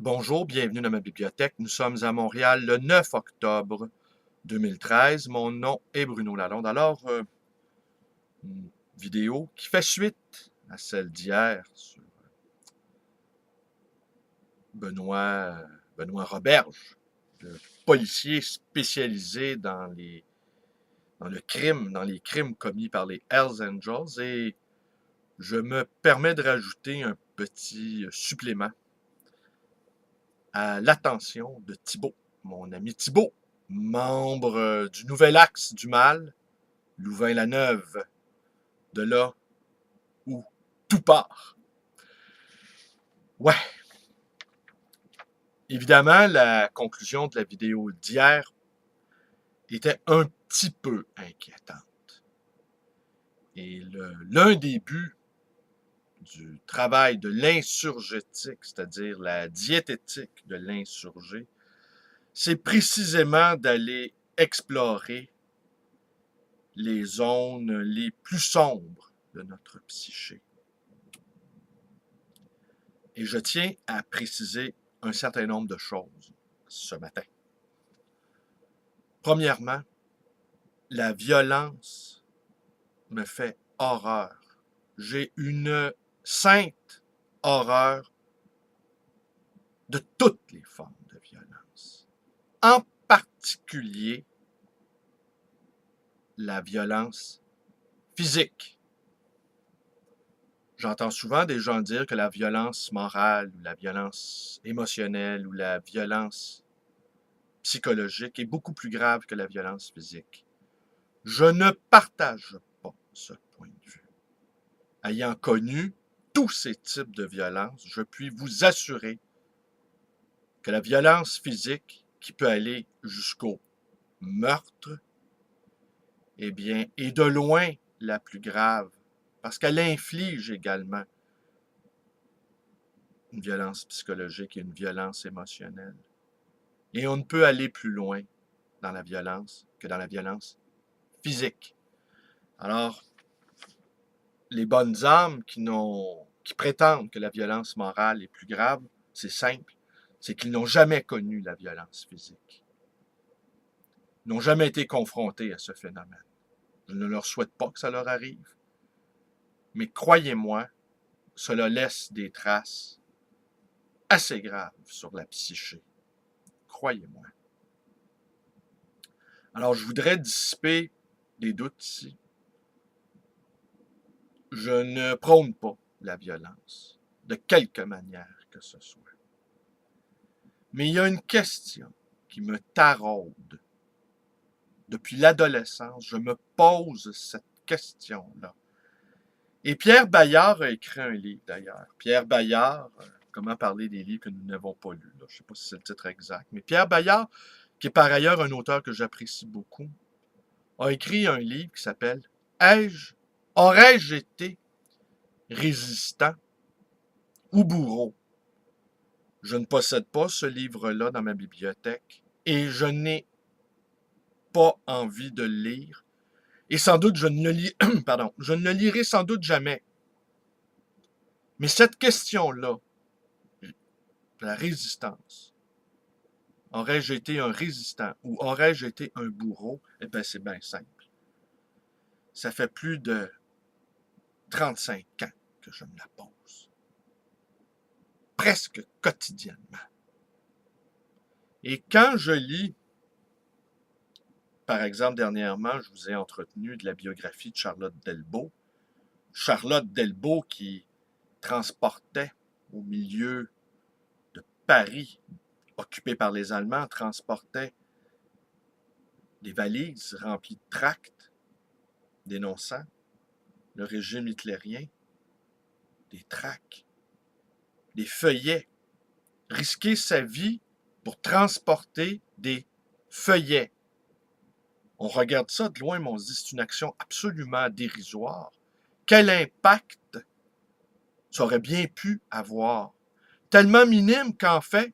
Bonjour, bienvenue dans ma bibliothèque. Nous sommes à Montréal le 9 octobre 2013. Mon nom est Bruno Lalonde. Une vidéo qui fait suite à celle d'hier sur Benoît, Benoît Roberge, le policier spécialisé dans le crime, dans les crimes commis par les Hells Angels. Et je me permets de rajouter un petit supplément à l'attention de Thibault, mon ami Thibault, membre du Nouvel Axe du Mal, Louvain-la-Neuve, de là où tout part. Ouais, évidemment, la conclusion de la vidéo d'hier était un petit peu inquiétante. Et l'un des buts du travail de l'insurgétique, c'est-à-dire la diététique de l'insurgé, c'est précisément d'aller explorer les zones les plus sombres de notre psyché. Et je tiens à préciser un certain nombre de choses ce matin. Premièrement, la violence me fait horreur. J'ai une sainte horreur de toutes les formes de violence. En particulier, la violence physique. J'entends souvent des gens dire que la violence morale ou la violence émotionnelle ou la violence psychologique est beaucoup plus grave que la violence physique. Je ne partage pas ce point de vue. Ayant connu tous ces types de violences, je puis vous assurer que la violence physique, qui peut aller jusqu'au meurtre, eh bien, est de loin la plus grave, parce qu'elle inflige également une violence psychologique et une violence émotionnelle. Et on ne peut aller plus loin dans la violence que dans la violence physique. Alors, les bonnes âmes qui prétendent que la violence morale est plus grave, c'est simple, c'est qu'ils n'ont jamais connu la violence physique. Ils n'ont jamais été confrontés à ce phénomène. Je ne leur souhaite pas que ça leur arrive, mais croyez-moi, cela laisse des traces assez graves sur la psyché. Croyez-moi. Alors, je voudrais dissiper des doutes ici. Je ne prône pas la violence, de quelque manière que ce soit. Mais il y a une question qui me taraude. Depuis l'adolescence, je me pose cette question-là. Et Pierre Bayard a écrit un livre, d'ailleurs. Pierre Bayard, comment parler des livres que nous n'avons pas lus. Je ne sais pas si c'est le titre exact. Mais Pierre Bayard, qui est par ailleurs un auteur que j'apprécie beaucoup, a écrit un livre qui s'appelle « Aurais-je été résistant ou bourreau ?» Je ne possède pas ce livre-là dans ma bibliothèque et je n'ai pas envie de le lire. Et sans doute, je ne le lirai sans doute jamais. Mais cette question-là, la résistance, aurais-je été un résistant ou aurais-je été un bourreau? Eh bien, c'est bien simple. Ça fait plus de 35 ans que je me la pose. Presque quotidiennement. Et quand je lis, par exemple, dernièrement, je vous ai entretenu de la biographie de Charlotte Delbos. Charlotte Delbos qui transportait au milieu de Paris, occupé par les Allemands, transportait des valises remplies de tracts dénonçant le régime hitlérien, des tracts, des feuillets, risquer sa vie pour transporter des feuillets. On regarde ça de loin, mais on se dit c'est une action absolument dérisoire. Quel impact ça aurait bien pu avoir? Tellement minime qu'en fait,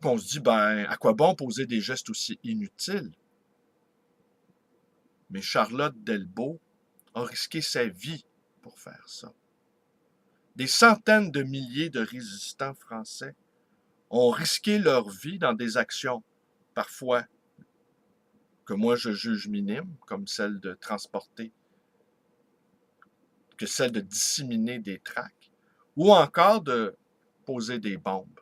qu'on se dit, ben, à quoi bon poser des gestes aussi inutiles? Mais Charlotte Delbos a risqué sa vie pour faire ça. des centaines de milliers de résistants français ont risqué leur vie dans des actions, parfois que moi je juge minimes, comme celle de transporter, que celle de disséminer des tracts, ou encore de poser des bombes.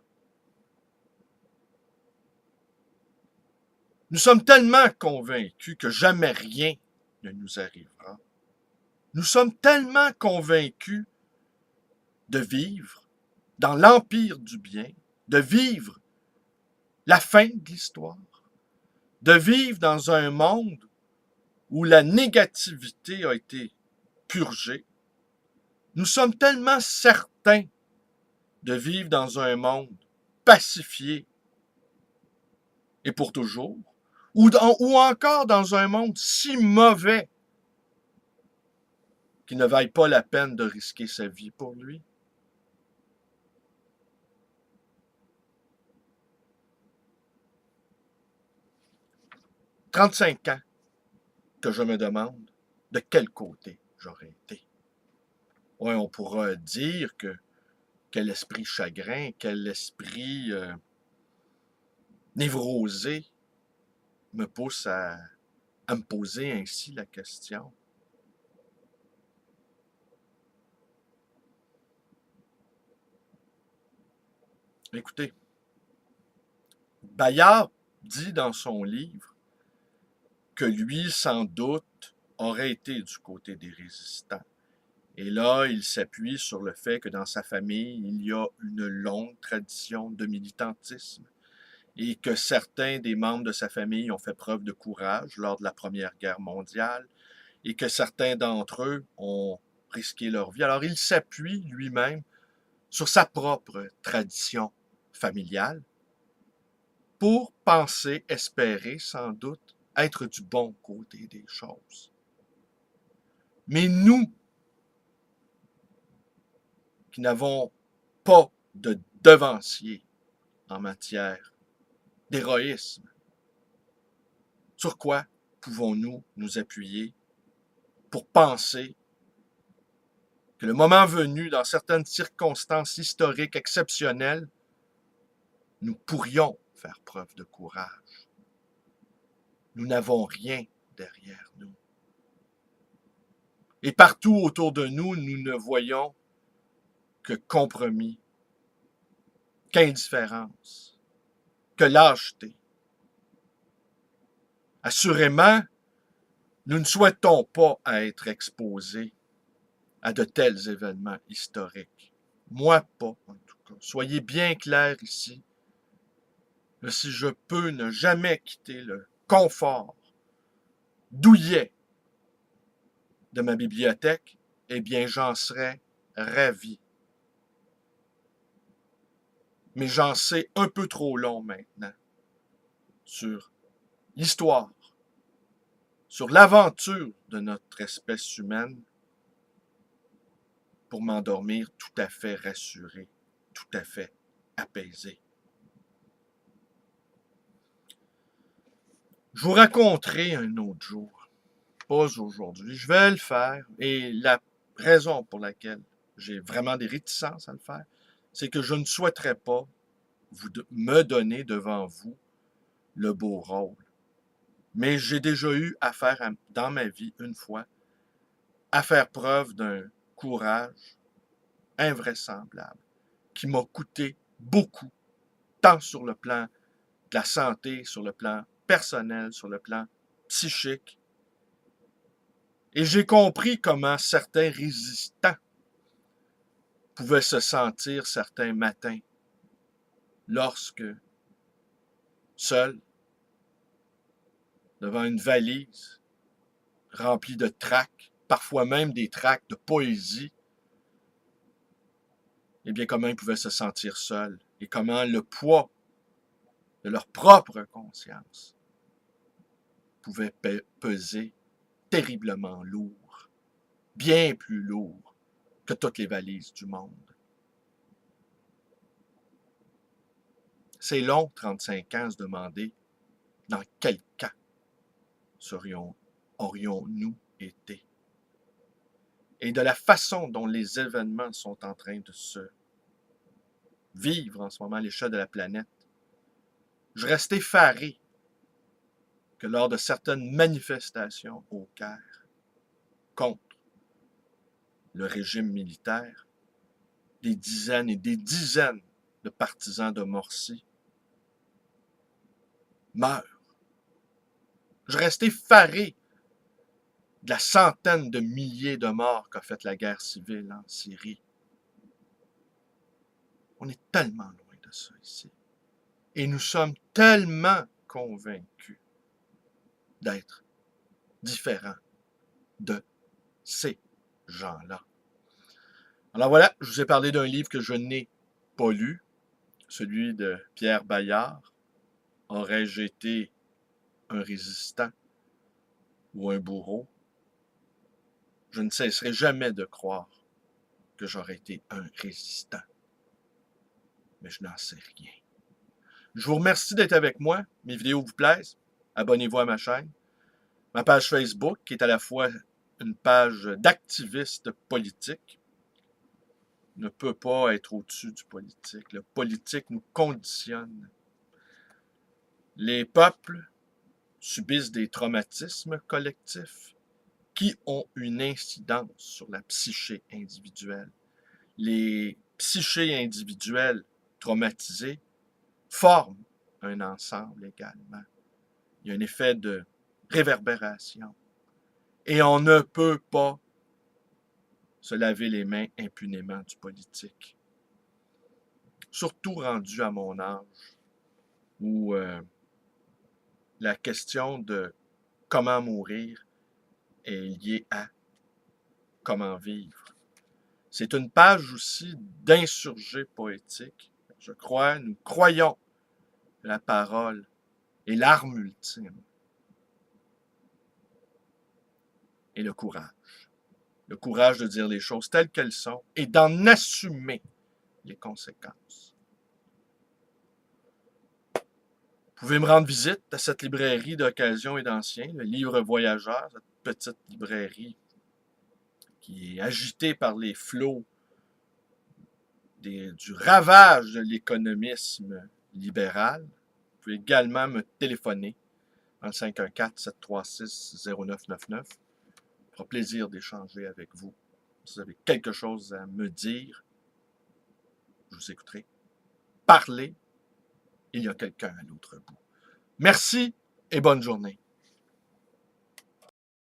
Nous sommes tellement convaincus que jamais rien ne nous arrivera. Nous sommes tellement convaincus de vivre dans l'empire du bien, de vivre la fin de l'histoire, de vivre dans un monde où la négativité a été purgée. Nous sommes tellement certains de vivre dans un monde pacifié et pour toujours, ou encore dans un monde si mauvais qu'il ne vaille pas la peine de risquer sa vie pour lui. « 35 ans que je me demande de quel côté j'aurais été. » Oui, on pourra dire que quel esprit chagrin, quel esprit névrosé me pousse à me poser ainsi la question. Écoutez, Bayard dit dans son livre que lui, sans doute, aurait été du côté des résistants. Et là, il s'appuie sur le fait que dans sa famille, il y a une longue tradition de militantisme et que certains des membres de sa famille ont fait preuve de courage lors de la Première Guerre mondiale et que certains d'entre eux ont risqué leur vie. Alors, il s'appuie lui-même sur sa propre tradition familiale pour penser, espérer sans doute être du bon côté des choses. Mais nous, qui n'avons pas de devancier en matière d'héroïsme, sur quoi pouvons-nous nous appuyer pour penser que le moment venu, dans certaines circonstances historiques exceptionnelles, nous pourrions faire preuve de courage. Nous n'avons rien derrière nous. Et partout autour de nous, nous ne voyons que compromis, qu'indifférence, que lâcheté. Assurément, nous ne souhaitons pas être exposés à de tels événements historiques. Moi pas, en tout cas. Soyez bien clairs ici. Si je peux ne jamais quitter le confort douillet de ma bibliothèque, eh bien, j'en serais ravi. Mais j'en sais un peu trop long maintenant sur l'histoire, sur l'aventure de notre espèce humaine pour m'endormir tout à fait rassuré, tout à fait apaisé. Je vous raconterai un autre jour, pas aujourd'hui. Je vais le faire et la raison pour laquelle j'ai vraiment des réticences à le faire, c'est que je ne souhaiterais pas me donner devant vous le beau rôle. Mais j'ai déjà eu affaire dans ma vie une fois à faire preuve d'un courage invraisemblable qui m'a coûté beaucoup, tant sur le plan de la santé, sur le plan personnel, sur le plan psychique. Et j'ai compris comment certains résistants pouvaient se sentir certains matins lorsque, seuls, devant une valise remplie de tracts, parfois même des tracts de poésie, eh bien, comment ils pouvaient se sentir seuls et comment le poids de leur propre conscience pouvait peser terriblement lourd, bien plus lourd que toutes les valises du monde. C'est long, 35 ans, se demander dans quel camp aurions-nous été. et de la façon dont les événements sont en train de se vivre en ce moment à l'échelle de la planète, je reste effaré que lors de certaines manifestations au Caire contre le régime militaire, des dizaines et des dizaines de partisans de Morsi meurent. Je reste effaré de la centaine de milliers de morts qu'a fait la guerre civile en Syrie. On est tellement loin de ça ici. Et nous sommes tellement convaincus d'être différents de ces gens-là. Alors voilà, je vous ai parlé d'un livre que je n'ai pas lu, celui de Pierre Bayard, Aurais-je été un résistant ou un bourreau? Je ne cesserai jamais de croire que j'aurais été un résistant, mais je n'en sais rien. Je vous remercie d'être avec moi. Mes vidéos vous plaisent. Abonnez-vous à ma chaîne. Ma page Facebook, qui est à la fois une page d'activiste politique, ne peut pas être au-dessus du politique. Le politique nous conditionne. Les peuples subissent des traumatismes collectifs qui ont une incidence sur la psyché individuelle. Les psychés individuelles traumatisées forment un ensemble également. Il y a un effet de réverbération. Et on ne peut pas se laver les mains impunément du politique. Surtout rendu à mon âge, où la question de comment mourir est liée à comment vivre. C'est une page aussi d'insurgés poétiques. Je crois, nous croyons la parole est l'arme ultime. Et le courage. Le courage de dire les choses telles qu'elles sont et d'en assumer les conséquences. Vous pouvez me rendre visite à cette librairie d'occasion et d'anciens, le Livre Voyageur, cette petite librairie qui est agitée par les flots du ravage de l'économisme libéral. Vous pouvez également me téléphoner en 514-736-0999. Ça fera plaisir d'échanger avec vous. Si vous avez quelque chose à me dire, je vous écouterai. Parlez, il y a quelqu'un à l'autre bout. Merci et bonne journée.